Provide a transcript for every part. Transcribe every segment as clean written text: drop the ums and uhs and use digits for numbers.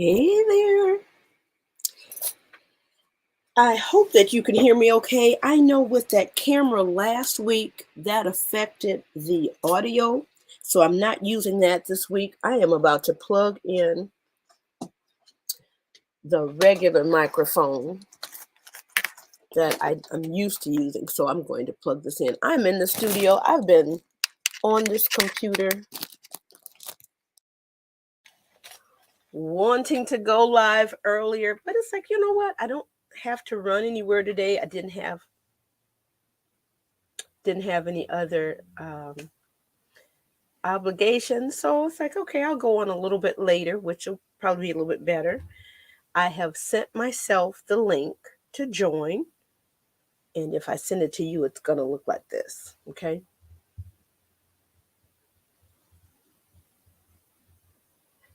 Hey there. I hope that you can hear me okay. I know with that camera last week, that affected the audio, so I'm not using that this week. I am about to plug in the regular microphone that I'm used to using, so I'm going to plug this in. I'm in the studio. I've been on this computer wanting to go live earlier, but it's like, you know what? I don't have to run anywhere today. I didn't have any other obligations. So it's like, okay, I'll go on a little bit later, which will probably be a little bit better. I have sent myself the link to join. And if I send it to you, it's going to look like this. Okay.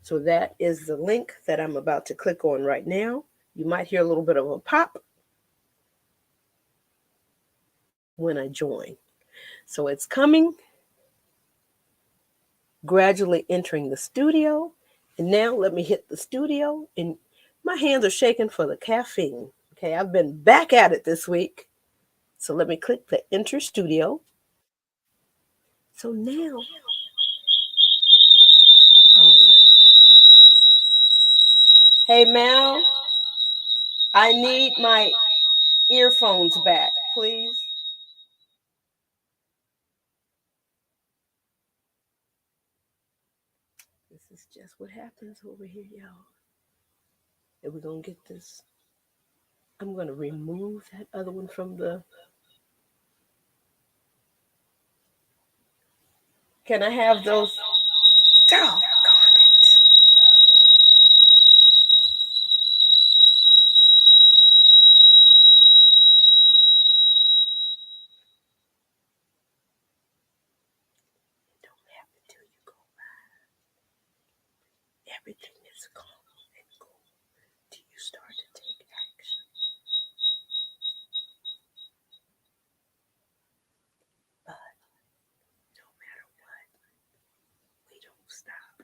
So that is the link that I'm about to click on right now. You might hear a little bit of a pop when I join. So it's coming, gradually entering the studio. And now let me hit the studio. And my hands are shaking for the caffeine. Okay, I've been back at it this week. So let me click the enter studio. So now, oh, hey Mal, I need my earphones back, please. This is just what happens over here, y'all. And we're gonna get this. I'm gonna remove that other one from the. Can I have those? Doggone it. Don't happen till you go live. Everything is calm and cool till you start to take action. But no matter what, we don't stop.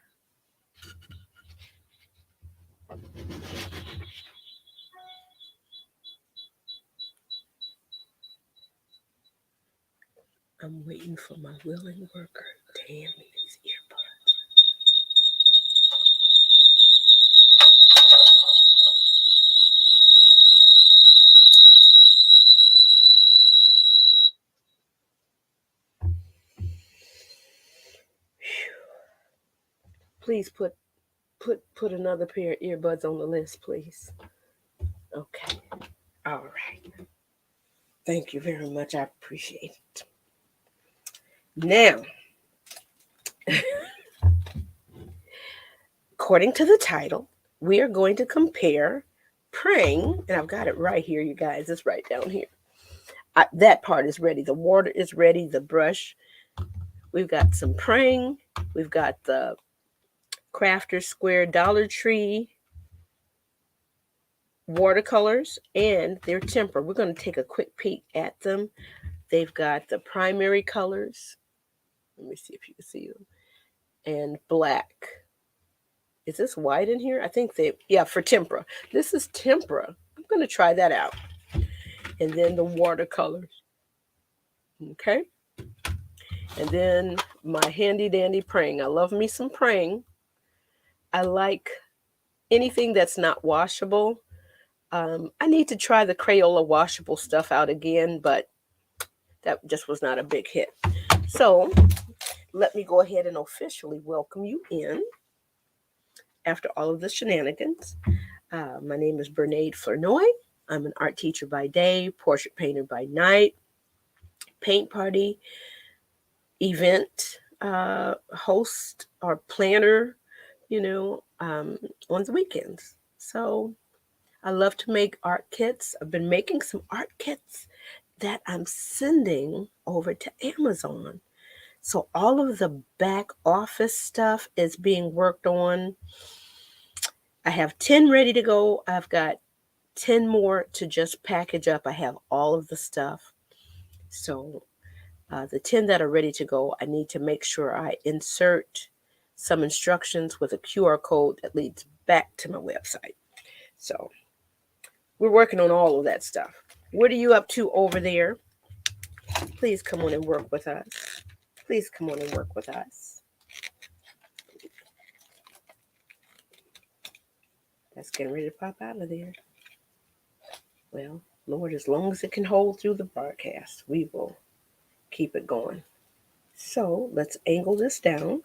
I'm waiting for my willing worker to hand me these earbuds. Please put another pair of earbuds on the list, please. Okay. All right. Thank you very much. I appreciate it. Now, according to the title, we are going to compare Prang, and I've got it right here, you guys. It's right down here. That part is ready. The water is ready. The brush. We've got some Prang. We've got the Crafter Square Dollar Tree watercolors and their temper. We're going to take a quick peek at them. They've got the primary colors. Let me see if you can see them. And black. Is this white in here? I think for tempera. This is tempera. I'm going to try that out. And then the watercolors. Okay. And then my handy dandy Prang. I love me some Prang. I like anything that's not washable. I need to try the Crayola washable stuff out again, but that just was not a big hit. So let me go ahead and officially welcome you in after all of the shenanigans. My name is Bernaid Flournoy. I'm an art teacher by day, portrait painter by night, paint party, event host or planner, on the weekends. So I love to make art kits. I've been making some art kits that I'm sending over to Amazon. So all of the back office stuff is being worked on. I have 10 ready to go. I've got 10 more to just package up. I have all of the stuff. So the 10 that are ready to go, I need to make sure I insert some instructions with a QR code that leads back to my website. So we're working on all of that stuff. What are you up to over there? Please come on and work with us. Please come on and work with us. That's getting ready to pop out of there. Well, Lord, as long as it can hold through the broadcast, we will keep it going. So let's angle this down.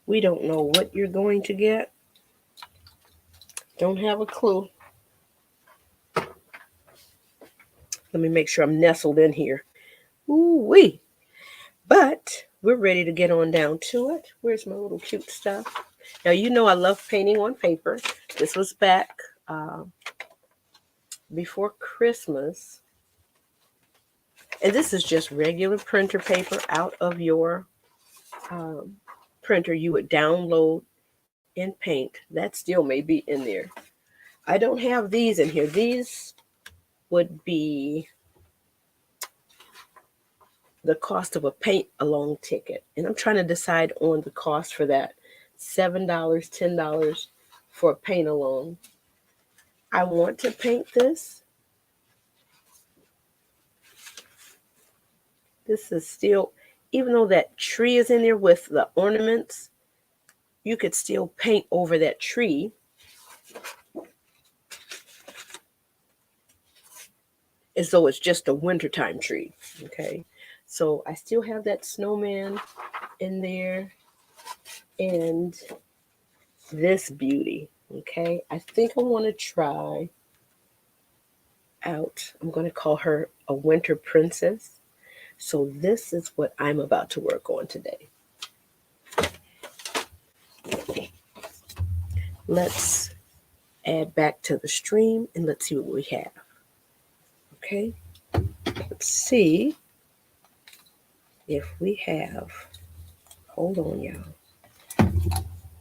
We don't know what you're going to get. Don't have a clue. Let me make sure I'm nestled in here. Ooh-wee. But we're ready to get on down to it. Where's my little cute stuff? Now, you know I love painting on paper. This was back before Christmas. And this is just regular printer paper out of your printer. You would download and paint. That still may be in there. I don't have these in here. These would be the cost of a paint along ticket. And I'm trying to decide on the cost for that. $7, $10 for a paint along. I want to paint this. This is still, even though that tree is in there with the ornaments, you could still paint over that tree. As though it's just a wintertime tree. Okay. So I still have that snowman in there. And this beauty. Okay. I think I want to try out, I'm going to call her a winter princess. So this is what I'm about to work on today. Let's add back to the stream and let's see what we have. Okay. Let's see if we have, hold on, y'all.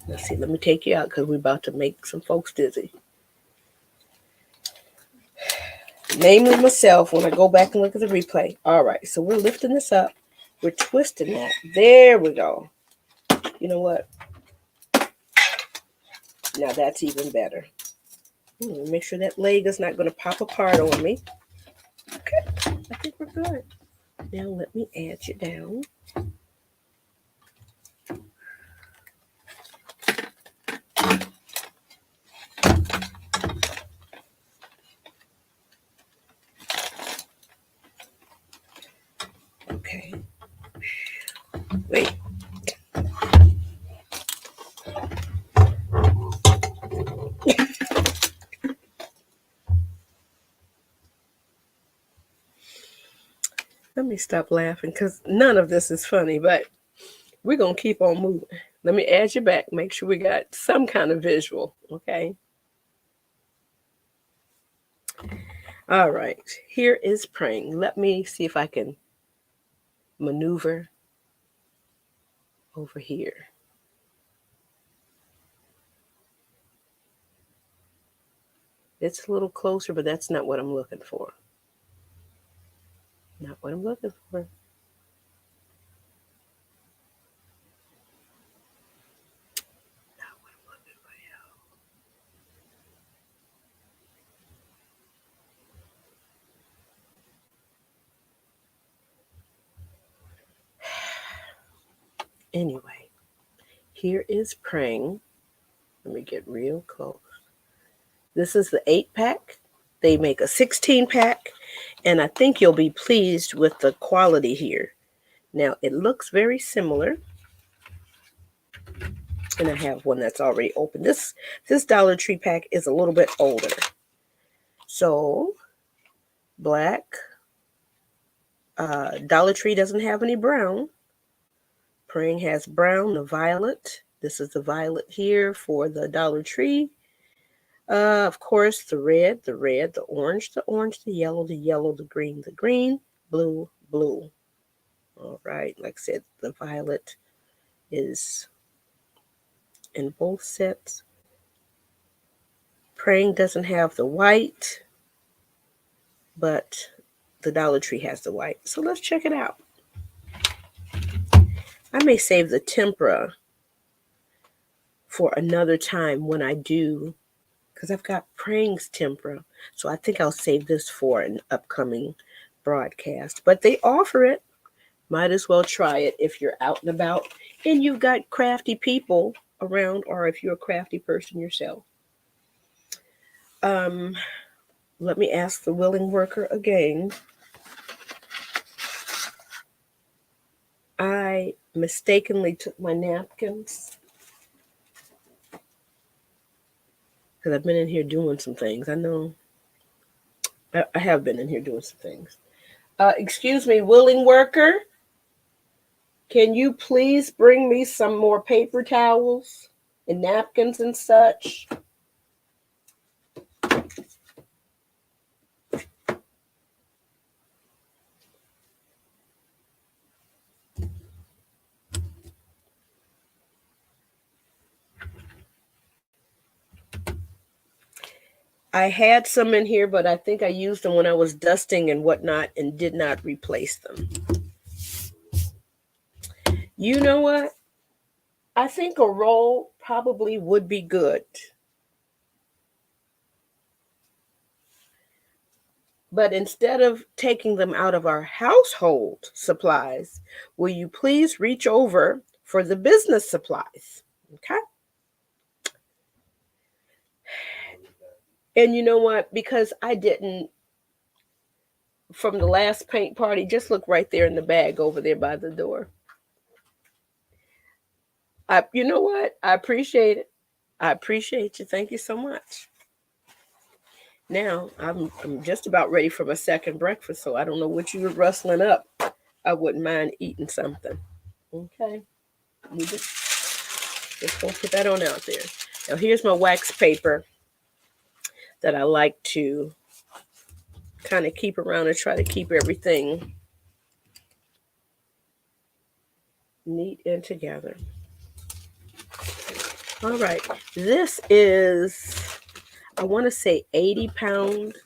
Let's see, let me take you out because we're about to make some folks dizzy. Namely myself when I go back and look at the replay. All right, so we're lifting this up. We're twisting that. There we go. You know what? Now that's even better. Make sure that leg is not going to pop apart on me. Okay, I think we're good. Now let me add you down. Okay. Wait. Let me stop laughing because none of this is funny, but we're going to keep on moving. Let me add you back. Make sure we got some kind of visual, okay? All right. Here is Prang. Let me see if I can maneuver over here. It's a little closer, but that's not what I'm looking for. Not what I'm looking for. Anyway, here is Prang. Let me get real close. This is the 8-pack. They make a 16-pack, and I think you'll be pleased with the quality here. Now, it looks very similar. And I have one that's already open. This Dollar Tree pack is a little bit older. So, black. Dollar Tree doesn't have any brown. Prang has brown, the violet. This is the violet here for the Dollar Tree. Of course, the red, the orange, the yellow, the green, blue. All right, like I said, the violet is in both sets. Prang doesn't have the white, but the Dollar Tree has the white. So let's check it out. I may save the tempera for another time when I do, because I've got Prang's tempera. So I think I'll save this for an upcoming broadcast. But they offer it. Might as well try it if you're out and about and you've got crafty people around, or if you're a crafty person yourself. Let me ask the willing worker again. I mistakenly took my napkins because I've been in here doing some things. I know I have been in here doing some things. Excuse me, willing worker. Can you please bring me some more paper towels and napkins and such? I had some in here, but I think I used them when I was dusting and whatnot and did not replace them. You know what? I think a roll probably would be good. But instead of taking them out of our household supplies, will you please reach over for the business supplies? Okay. And you know what? Because I didn't, from the last paint party, just look right there in the bag over there by the door. You know what? I appreciate it. I appreciate you. Thank you so much. Now I'm just about ready for my second breakfast, so I don't know what you were rustling up. I wouldn't mind eating something. Okay. You just gonna put that on out there. Now here's my wax paper that I like to kind of keep around and try to keep everything neat and together. All right. This is, I want to say 80-pound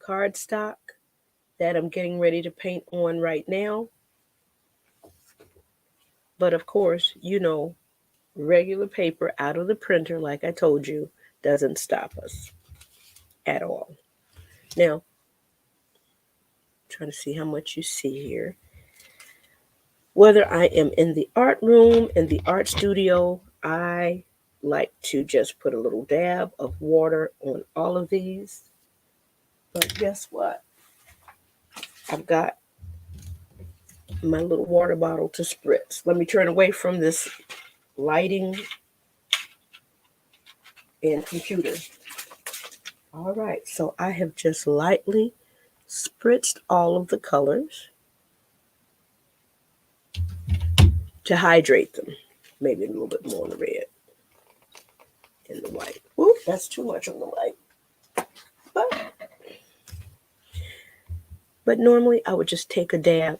cardstock that I'm getting ready to paint on right now. But of course, you know, regular paper out of the printer, like I told you, doesn't stop us at all. Now, trying to see how much you see here. Whether I am in the art room, in the art studio, I like to just put a little dab of water on all of these. But guess what? I've got my little water bottle to spritz. Let me turn away from this lighting and computer. All right, so I have just lightly spritzed all of the colors to hydrate them. Maybe a little bit more on the red and the white. Ooh, that's too much on the white. But normally I would just take a dab.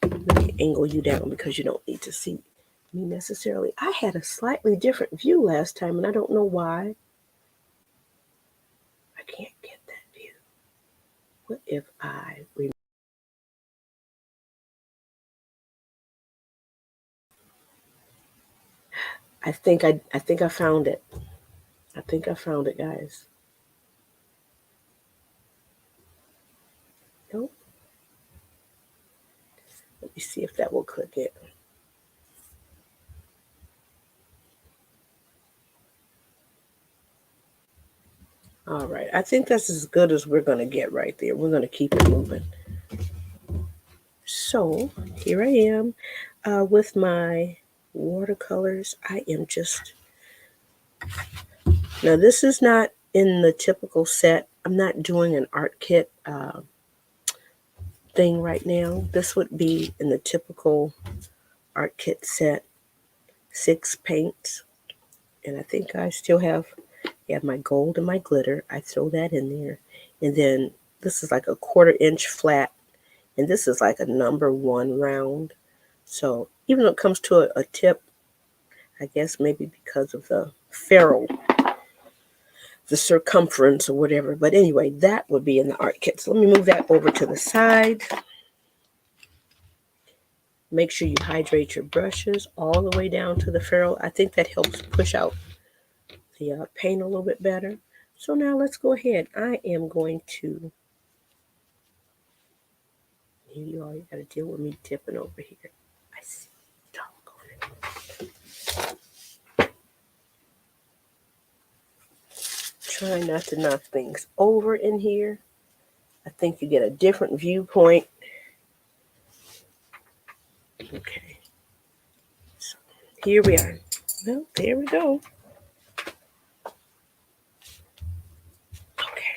Let me angle you down because you don't need to see me necessarily. I had a slightly different view last time, and I don't know why. I can't get that view. What if I remove? I think I found it. I think I found it, guys. Nope. Let me see if that will click it. All right. I think that's as good as we're going to get right there. We're going to keep it moving. So here I am with my watercolors. I am just, now this is not in the typical set. I'm not doing an art kit thing right now. This would be in the typical art kit set, 6 paints. And I think I still have my gold and my glitter. I throw that in there. And then this is like a 1/4 inch flat. And this is like a number 1 round. So even though it comes to a tip, I guess maybe because of the ferrule the circumference or whatever. But anyway, that would be in the art kit. So let me move that over to the side. Make sure you hydrate your brushes all the way down to the ferrule. I think that helps push out the paint a little bit better. So now let's go ahead. I am going to, here you are, you got to deal with me tipping over here. I see. Try not to knock things over in here. I think you get a different viewpoint. Okay. So here we are. Well, there we go. Okay.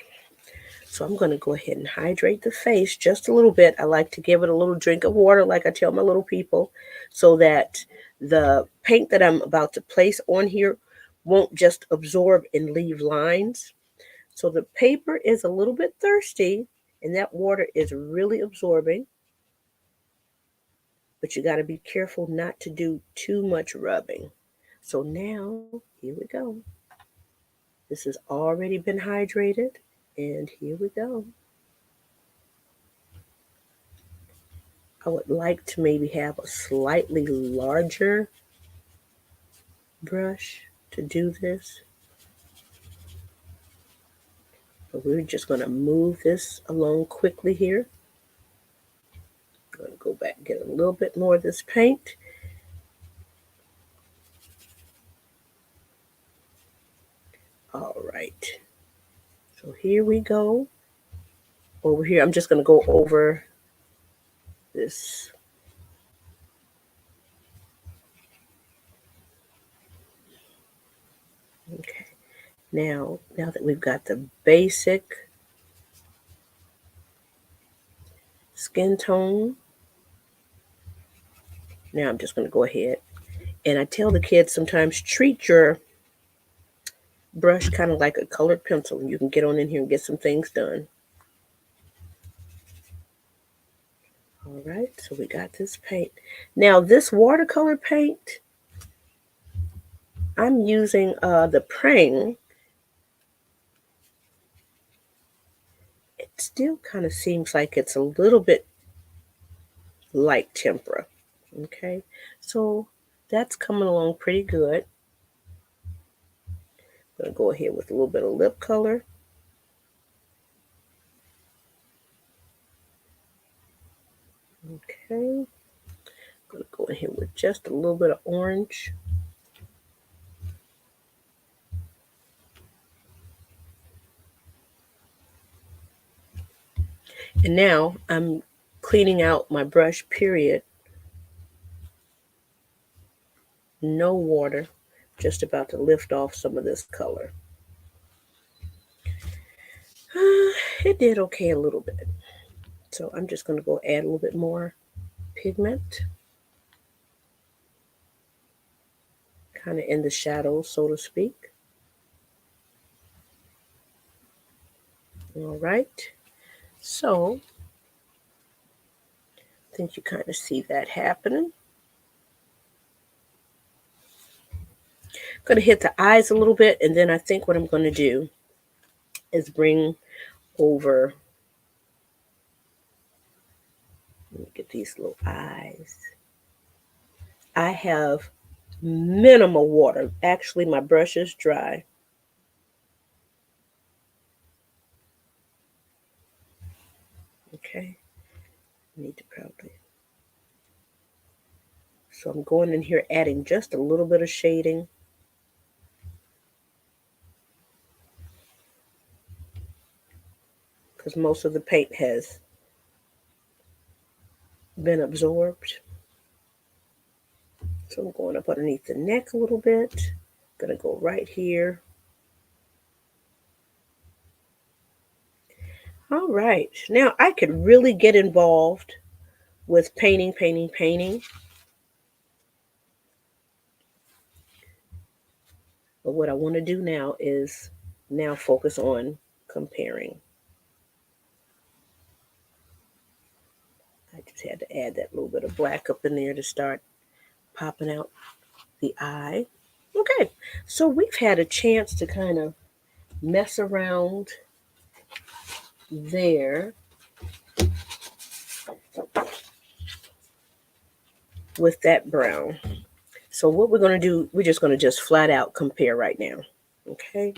So I'm going to go ahead and hydrate the face just a little bit. I like to give it a little drink of water, like I tell my little people, so that the paint that I'm about to place on here won't just absorb and leave lines. So the paper is a little bit thirsty, and that water is really absorbing. But you got to be careful not to do too much rubbing. So now, here we go. This has already been hydrated, and here we go. I would like to maybe have a slightly larger brush to do this. But we're just going to move this along quickly here. I'm going to go back and get a little bit more of this paint. All right. So here we go. Over here, I'm just going to go over this. Okay. Now that we've got the basic skin tone, now I'm just going to go ahead. And I tell the kids sometimes treat your brush kind of like a colored pencil. You can get on in here and get some things done. All right, so we got this paint. Now this watercolor paint, I'm using the Prang. It still kind of seems like it's a little bit like tempera. Okay, so that's coming along pretty good. I'm going to go ahead with a little bit of lip color. Okay, I'm going to go in here with just a little bit of orange. And now I'm cleaning out my brush, period. No water, just about to lift off some of this color. It did okay a little bit. So I'm just going to go add a little bit more pigment. Kind of in the shadows, so to speak. All right. So I think you kind of see that happening. I'm going to hit the eyes a little bit, and then I think what I'm going to do is bring over, let me get these little eyes. I have minimal water. Actually, my brush is dry. Okay, need to probably. So I'm going in here adding just a little bit of shading. Because most of the paint has been absorbed. So I'm going up underneath the neck a little bit. I'm going to go right here. All right. Now I could really get involved with painting. But what I want to do now is focus on comparing. I just had to add that little bit of black up in there to start popping out the eye. Okay, so we've had a chance to kind of mess around there with that brown. So what we're going to do, we're just going to just flat out compare right now. Okay.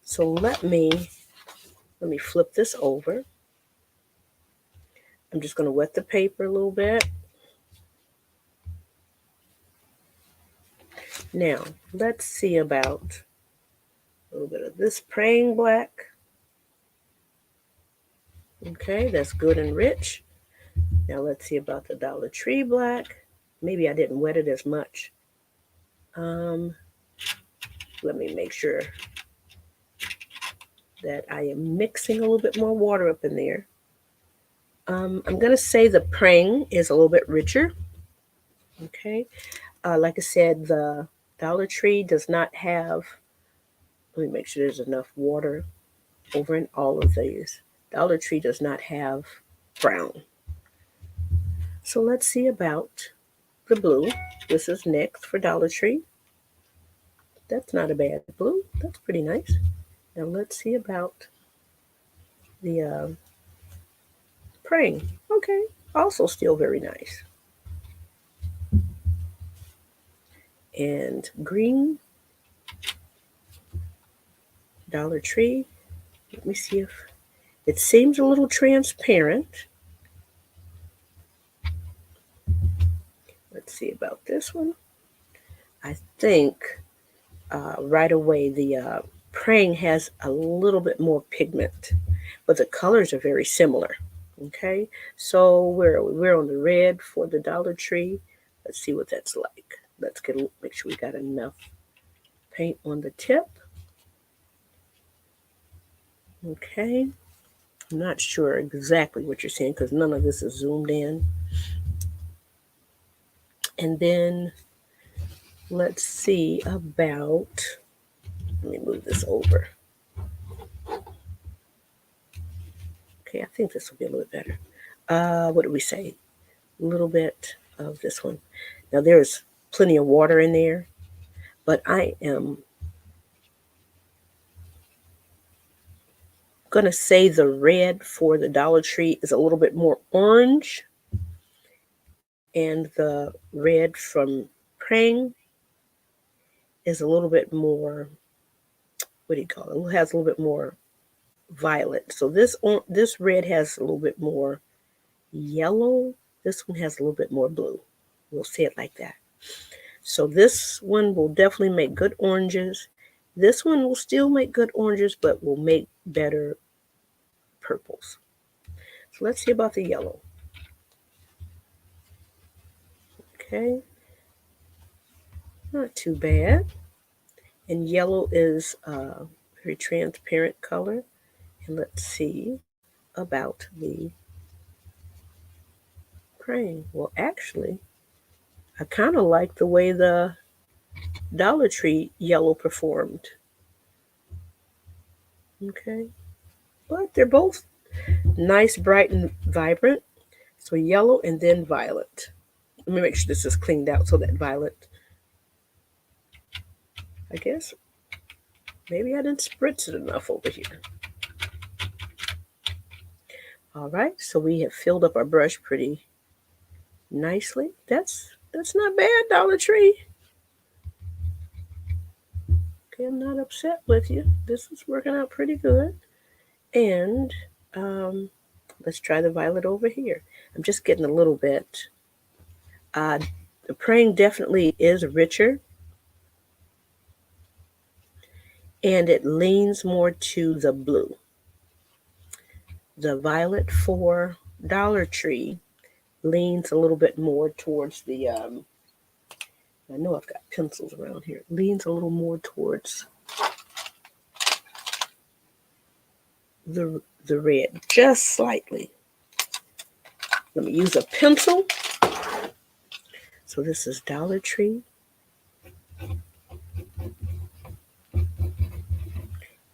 So let me flip this over. I'm just going to wet the paper a little bit. Now, let's see about a little bit of this Prang black. Okay, that's good and rich. Now let's see about the Dollar Tree black. Maybe I didn't wet it as much. Let me make sure that I am mixing a little bit more water up in there. I'm going to say the Prang is a little bit richer. Okay. Like I said, the Dollar Tree does not have, let me make sure there's enough water over in all of these. Dollar Tree does not have brown. So let's see about the blue. This is next for Dollar Tree. That's not a bad blue. That's pretty nice. Now let's see about the Prang. Okay, also still very nice. And green, Dollar Tree. Let me see if it seems a little transparent. Let's see about this one. I think right away the Prang has a little bit more pigment, but the colors are very similar. Okay, so we're on the red for the Dollar Tree. Let's see what that's like. Let's make sure we got enough paint on the tip. Okay, I'm not sure exactly what you're seeing because none of this is zoomed in. And then let's see about, let me move this over. Okay, I think this will be a little bit better. What did we say? A little bit of this one. Now there's plenty of water in there, but I am going to say the red for the Dollar Tree is a little bit more orange, and the red from Prang is a little bit more, what do you call it? It has a little bit more violet. So this red has a little bit more yellow. This one has a little bit more blue. We'll say it like that. So this one will definitely make good oranges. This one will still make good oranges, but will make better purples. So let's see about the yellow. Okay, not too bad. And yellow is a very transparent color. And let's see about the Prang. Well, actually, I kind of like the way the Dollar Tree yellow performed. Okay, but they're both nice, bright, and vibrant. So yellow and then violet. Let me make sure this is cleaned out so that violet, I guess, maybe I didn't spritz it enough over here. All right, so we have filled up our brush pretty nicely. That's not bad, Dollar Tree. Okay, I'm not upset with you. This is working out pretty good. And let's try the violet over here. I'm just getting a little bit. The Prang definitely is richer, and it leans more to the blue. The violet for Dollar Tree leans a little bit more towards the, I know I've got pencils around here, it leans a little more towards the red, just slightly. Let me use a pencil. So this is Dollar Tree.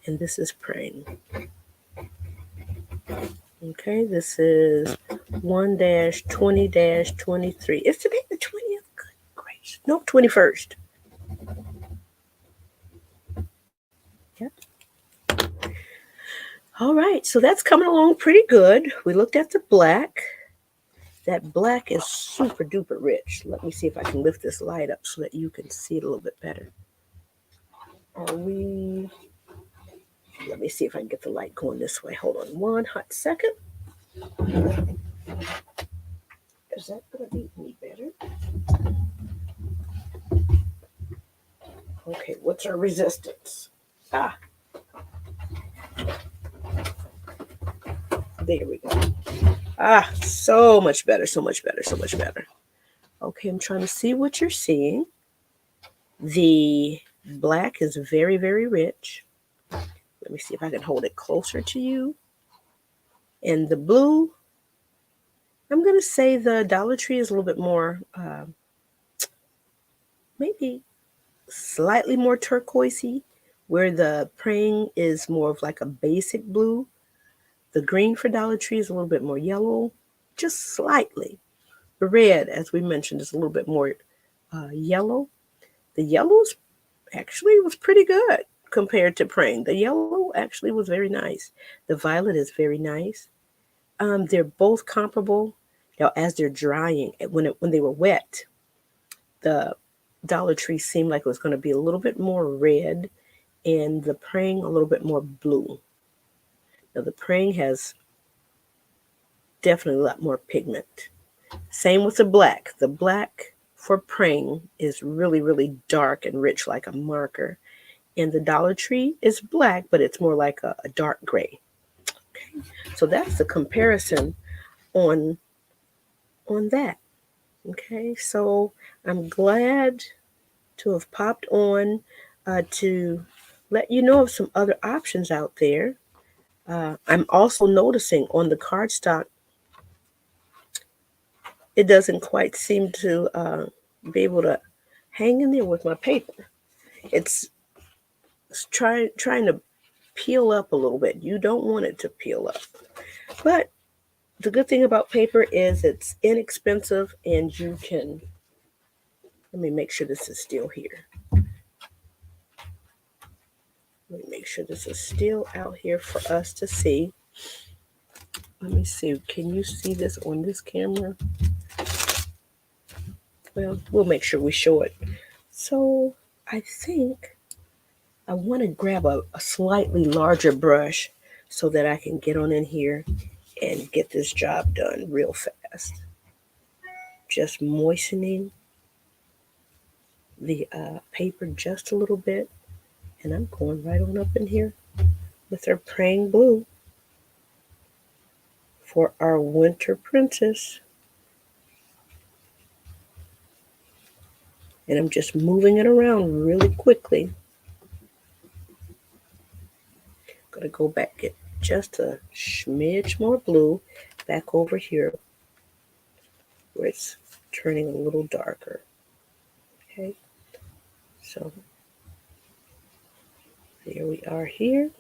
And this is Prang. Okay, this is 1-20-23. It's today the 20th? Good gracious. Nope, 21st. Yep. All right, so that's coming along pretty good. We looked at the black. That black is super duper rich. Let me see if I can lift this light up so that you can see it a little bit better. Are we? Let me see if I can get the light going this way. Hold on one hot second. Is that going to be any better? Okay, what's our resistance? Ah, there we go. Ah, so much better, so much better, so much better. Okay, I'm trying to see what you're seeing. The black is very, very rich. Let me see if I can hold it closer to you. And the blue, I'm going to say the Dollar Tree is a little bit more, maybe slightly more turquoisey, where the Prang is more of like a basic blue. The green for Dollar Tree is a little bit more yellow, just slightly. The red, as we mentioned, is a little bit more yellow. The yellows actually was pretty good compared to Prang. The yellow actually was very nice. The violet is very nice. They're both comparable. Now, as they're drying, when they were wet, the Dollar Tree seemed like it was going to be a little bit more red, and the Prang a little bit more blue. Now, the Prang has definitely a lot more pigment. Same with the black. The black for Prang is really, really dark and rich like a marker. And the Dollar Tree is black, but it's more like a dark gray. Okay, so that's the comparison on that. Okay, so I'm glad to have popped on to let you know of some other options out there. I'm also noticing on the cardstock, it doesn't quite seem to be able to hang in there with my paper. It's trying to peel up a little bit. You don't want it to peel up. But the good thing about paper is it's inexpensive and you can, let me make sure this is still here. Let me make sure this is still out here for us to see. Let me see. Can you see this on this camera? Well, we'll make sure we show it. So I think I want to grab a slightly larger brush so that I can get on in here and get this job done real fast. Just moistening the paper just a little bit. And I'm going right on up in here with our Prang Blue for our Winter Princess. And I'm just moving it around really quickly. Gonna go back, get just a smidge more blue back over here where it's turning a little darker. Okay, so there we are here.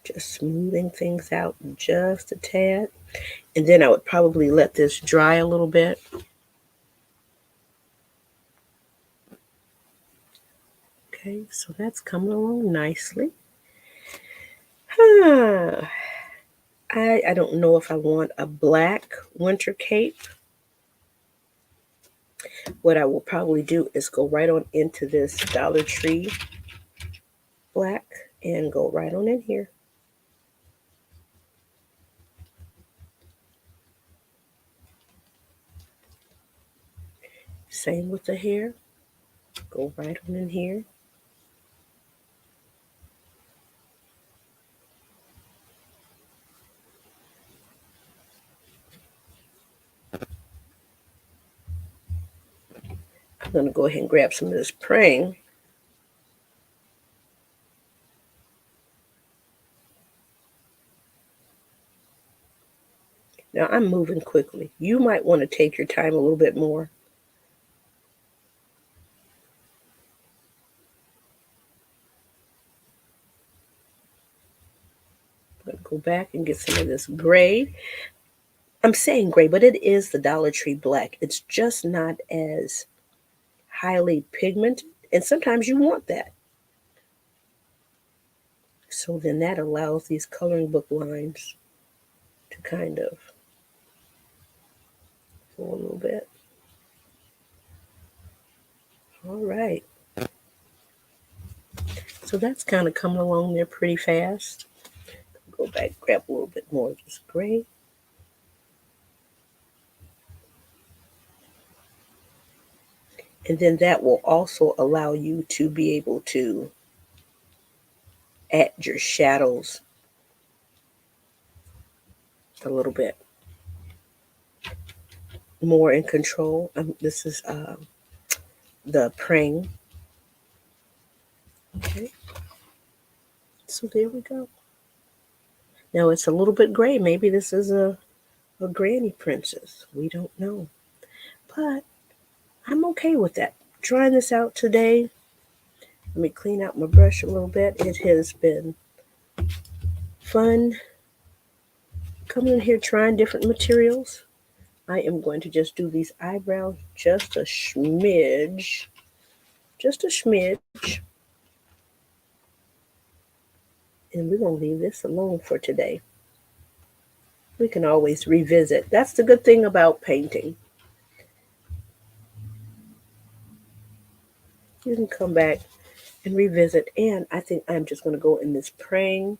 Just smoothing things out just a tad. And then I would probably let this dry a little bit. Okay, so that's coming along nicely. I don't know if I want a black winter cape. What I will probably do is go right on into this Dollar Tree black and go right on in here. Same with the hair. Go right on in here. I'm going to go ahead and grab some of this Prang. Now I'm moving quickly. You might want to take your time a little bit more. I'm going to go back and get some of this gray. I'm saying gray, but it is the Dollar Tree black. It's just not as highly pigmented. And sometimes you want that. So then that allows these coloring book lines to kind of go a little bit. All right. So that's kind of coming along there pretty fast. Go back, grab a little bit more of this gray. And then that will also allow you to be able to add your shadows a little bit more in control. This is the Prang. Okay, so there we go. Now it's a little bit gray. Maybe this is a granny princess. We don't know. But I'm okay with that. Trying this out today. Let me clean out my brush a little bit. It has been fun coming in here trying different materials. I am going to just do these eyebrows just a smidge. Just a smidge. And we're going to leave this alone for today. We can always revisit. That's the good thing about painting. You can come back and revisit. And I think I'm just going to go in this Prang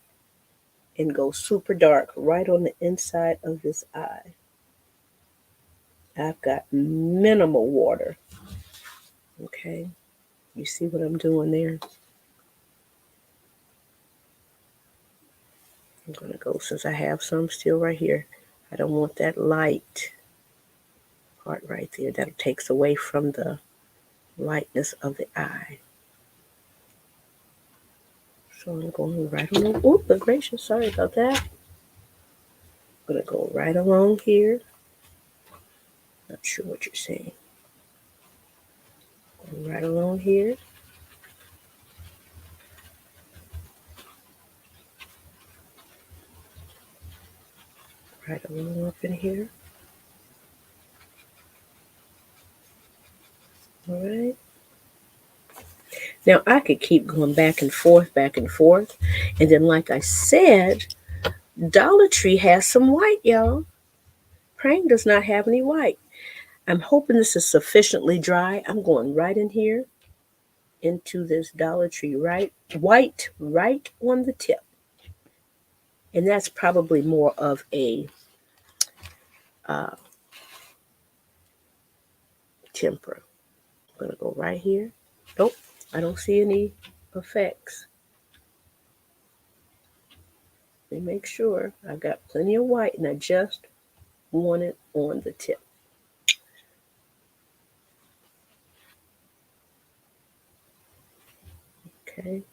and go super dark right on the inside of this eye. I've got minimal water. Okay, you see what I'm doing there? I'm going to go, since I have some still right here, I don't want that light part right there. That takes away from the lightness of the eye. So I'm going right along. Oh, good gracious, sorry about that. I'm going to go right along here. Not sure what you're saying. Going right along here. Right along up in here. All right. Now I could keep going back and forth. And then like I said, Dollar Tree has some white, y'all. Prang does not have any white. I'm hoping this is sufficiently dry. I'm going right in here into this Dollar Tree white right on the tip. And that's probably more of a temper. I'm going to go right here. Nope, I don't see any effects. Let me make sure I've got plenty of white and I just want it on the tip. Okay.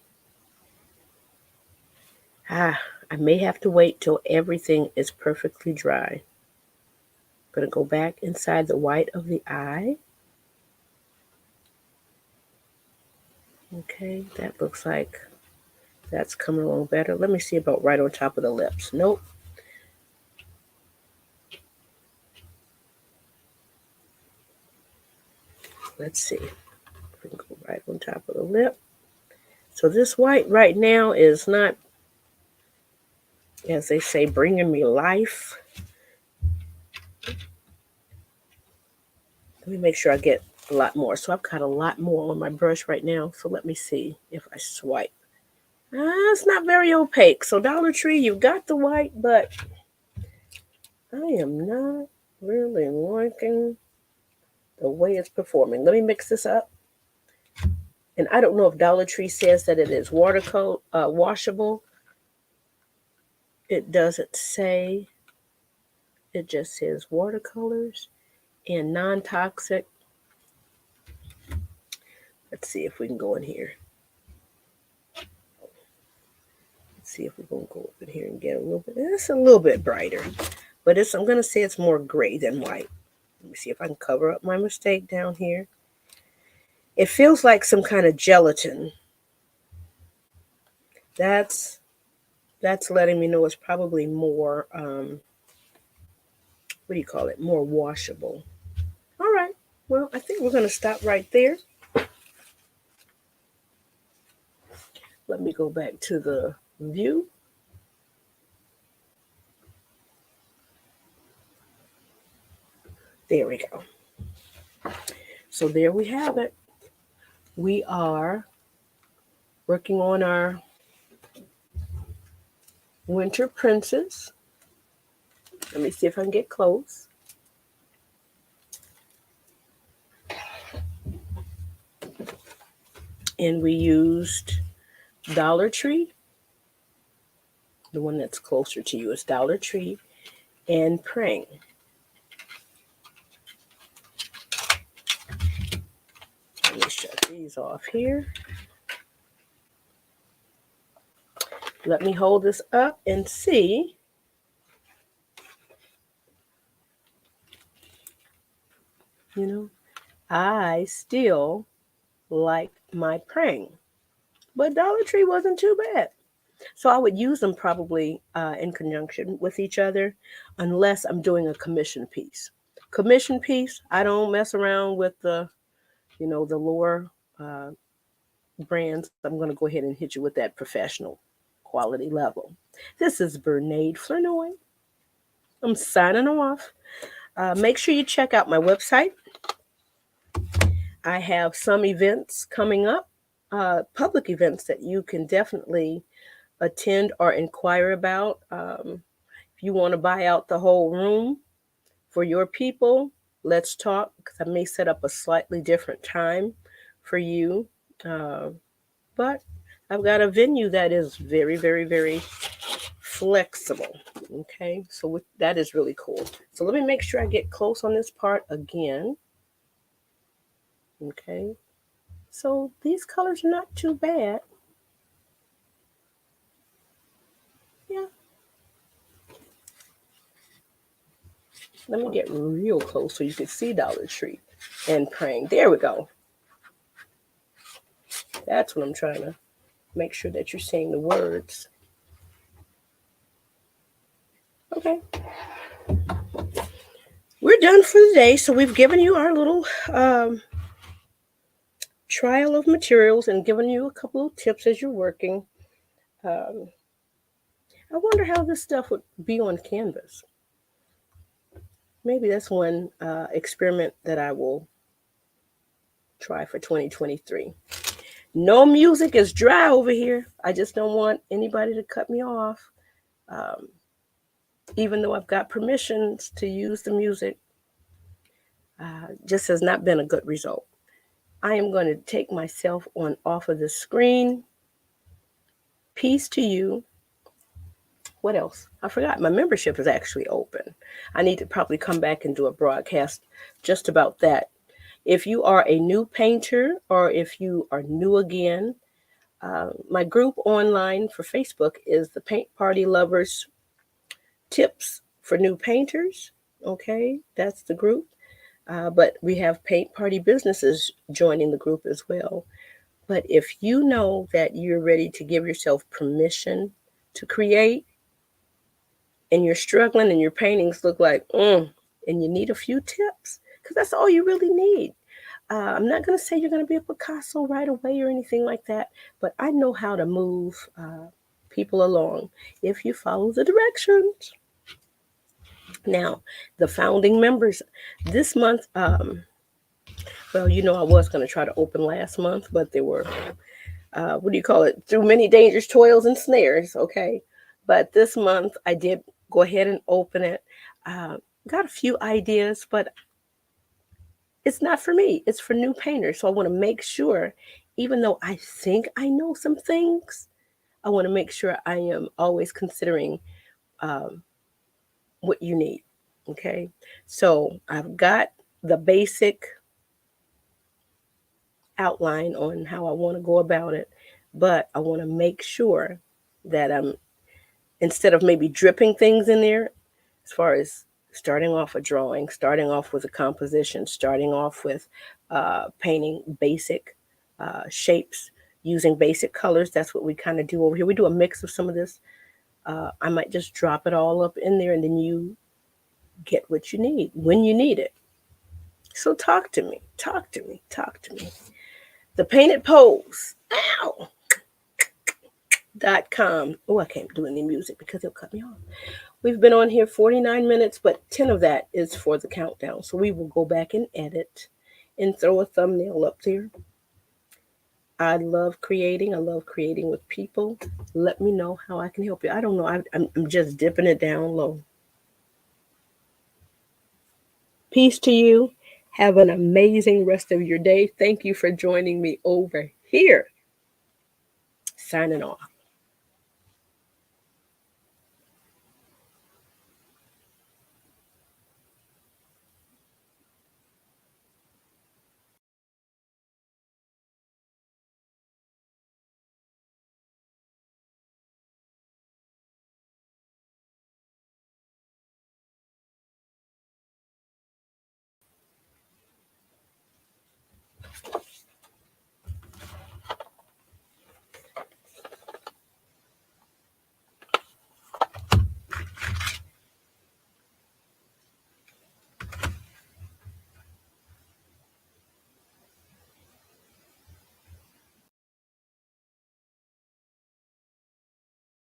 I may have to wait till everything is perfectly dry. I'm going to go back inside the white of the eye. Okay, that looks like that's coming along better. Let me see about right on top of the lips. Nope. Let's see. We can go right on top of the lip. So this white right now is not, as they say, bringing me life. Let me make sure I get a lot more. So I've got a lot more on my brush right now. So let me see if I swipe. It's not very opaque. So Dollar Tree, you got the white, but I am not really liking the way it's performing. Let me mix this up. And I don't know if Dollar Tree says that it is washable. It doesn't say. It just says watercolors and non-toxic. Let's see if we can go in here. Let's see if we're going to go up in here and get a little bit. It's a little bit brighter. But I'm going to say it's more gray than white. Let me see if I can cover up my mistake down here. It feels like some kind of gelatin. That's letting me know it's probably more, what do you call it? More washable. All right. Well, I think we're going to stop right there. Let me go back to the view. There we go. So there we have it. We are working on our winter princess. Let me see if I can get close. And we used Dollar Tree. The one that's closer to you is Dollar Tree and Prang. Let me shut these off here. Let me hold this up and see. You know, I still like my Prang, but Dollar Tree wasn't too bad. So I would use them probably in conjunction with each other, unless I'm doing a commission piece. Commission piece, I don't mess around with the, the lower brands. I'm going to go ahead and hit you with that professional quality level. This is Bernade Flournoy. I'm signing off. Make sure you check out my website. I have some events coming up, public events that you can definitely attend or inquire about. If you want to buy out the whole room for your people, let's talk, because I may set up a slightly different time for you. But I've got a venue that is very, very, very flexible. Okay, so that is really cool. So let me make sure I get close on this part again. Okay, so these colors are not too bad. Yeah. Let me get real close so you can see Dollar Tree and Prang. There we go. That's what I'm trying to make sure that you're seeing the words. Okay. We're done for the day. So we've given you our little trial of materials and given you a couple of tips as you're working. I wonder how this stuff would be on canvas. Maybe that's one experiment that I will try for 2023. No music is dry over here. I just don't want anybody to cut me off. Even though I've got permissions to use the music, just has not been a good result. I am going to take myself on off of the screen. Peace to you. What else? I forgot my membership is actually open. I need to probably come back and do a broadcast just about that. If you are a new painter or if you are new again, my group online for Facebook is the Paint Party Lovers Tips for New Painters. Okay, that's the group. But we have Paint Party Businesses joining the group as well. But if you know that you're ready to give yourself permission to create, and you're struggling and your paintings look like, and you need a few tips, because that's all you really need. I'm not going to say you're going to be a Picasso right away or anything like that, but I know how to move people along if you follow the directions. Now, the founding members this month, well, I was going to try to open last month, but there were, through many dangers, toils, and snares, okay? But this month, I did go ahead and open it. Got a few ideas, but it's not for me. It's for new painters. So I want to make sure, even though I think I know some things, I want to make sure I am always considering what you need. Okay. So I've got the basic outline on how I want to go about it, but I want to make sure that I'm, instead of maybe dripping things in there, as far as starting off a drawing, starting off with a composition, starting off with painting basic shapes, using basic colors. That's what we kind of do over here. We do a mix of some of this. I might just drop it all up in there, and then you get what you need when you need it. So talk to me. The painted pose. Ow! com. Oh, I can't do any music because it'll cut me off. We've been on here 49 minutes, but 10 of that is for the countdown. So we will go back and edit and throw a thumbnail up there. I love creating. I love creating with people. Let me know how I can help you. I don't know. I'm just dipping it down low. Peace to you. Have an amazing rest of your day. Thank you for joining me over here. Signing off.